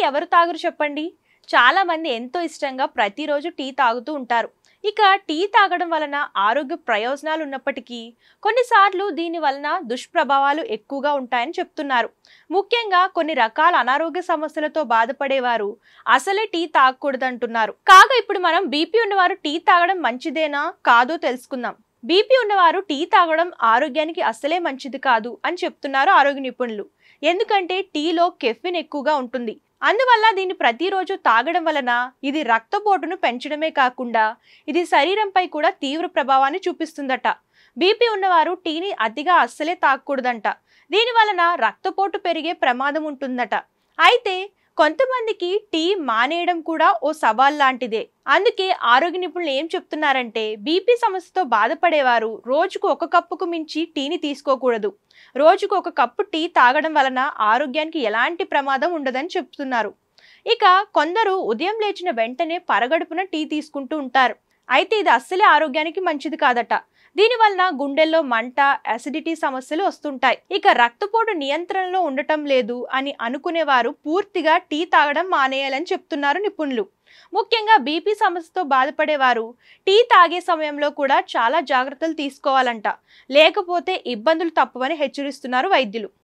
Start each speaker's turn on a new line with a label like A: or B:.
A: ఎవరు తాగరు చెప్పండి? చాలా మంది ఎంతో ఇష్టంగా ప్రతిరోజు టీ తాగుతూ ఉంటారు. ఇక టీ తాగడం వలన ఆరోగ్య ప్రయోజనాలు ఉన్నప్పటికీ కొన్నిసార్లు దీని వలన దుష్ప్రభావాలు ఎక్కువగా ఉంటాయని చెప్తున్నారు. ముఖ్యంగా కొన్ని రకాల అనారోగ్య సమస్యలతో బాధపడేవారు అసలే టీ తాగకూడదంటున్నారు. కాగా ఇప్పుడు మనం బీపీ ఉన్నవారు టీ తాగడం మంచిదేనా కాదో తెలుసుకుందాం. బీపీ ఉన్నవారు టీ తాగడం ఆరోగ్యానికి అస్సలే మంచిది కాదు అని చెప్తున్నారు ఆరోగ్య నిపుణులు. ఎందుకంటే టీలో కెఫిన్ ఎక్కువగా ఉంటుంది. అందువల్ల దీన్ని ప్రతిరోజు తాగడం వలన ఇది రక్తపోటును పెంచడమే కాకుండా ఇది శరీరంపై కూడా తీవ్ర ప్రభావాన్ని చూపిస్తుందట. బీపీ ఉన్నవారు టీని అతిగా అస్సలే తాగకూడదంట. దీని వలన రక్తపోటు పెరిగే ప్రమాదం ఉంటుందట. అయితే కొంతమందికి టీ మానేయడం కూడా ఓ సవాల్ లాంటిదే. అందుకే ఆరోగ్య నిపుణులు ఏం చెప్తున్నారంటే బీపీ సమస్యతో బాధపడేవారు రోజుకు ఒక కప్పుకు మించి టీని తీసుకోకూడదు. రోజుకు ఒక కప్పు టీ తాగడం వలన ఆరోగ్యానికి ఎలాంటి ప్రమాదం ఉండదని చెప్తున్నారు. ఇక కొందరు ఉదయం లేచిన వెంటనే పరగడుపున టీ తీసుకుంటూ ఉంటారు. అయితే ఇది అస్సలే ఆరోగ్యానికి మంచిది కాదట. దీనివలన గుండెల్లో మంట, అసిడిటీ సమస్యలు వస్తుంటాయి. ఇక రక్తపోటు నియంత్రణలో ఉండటం లేదు అని అనుకునేవారు పూర్తిగా టీ తాగడం మానేయాలని చెప్తున్నారు నిపుణులు. ముఖ్యంగా బీపీ సమస్యతో బాధపడేవారు టీ తాగే సమయంలో కూడా చాలా జాగ్రత్తలు తీసుకోవాలంట. లేకపోతే ఇబ్బందులు తప్పవని హెచ్చరిస్తున్నారు వైద్యులు.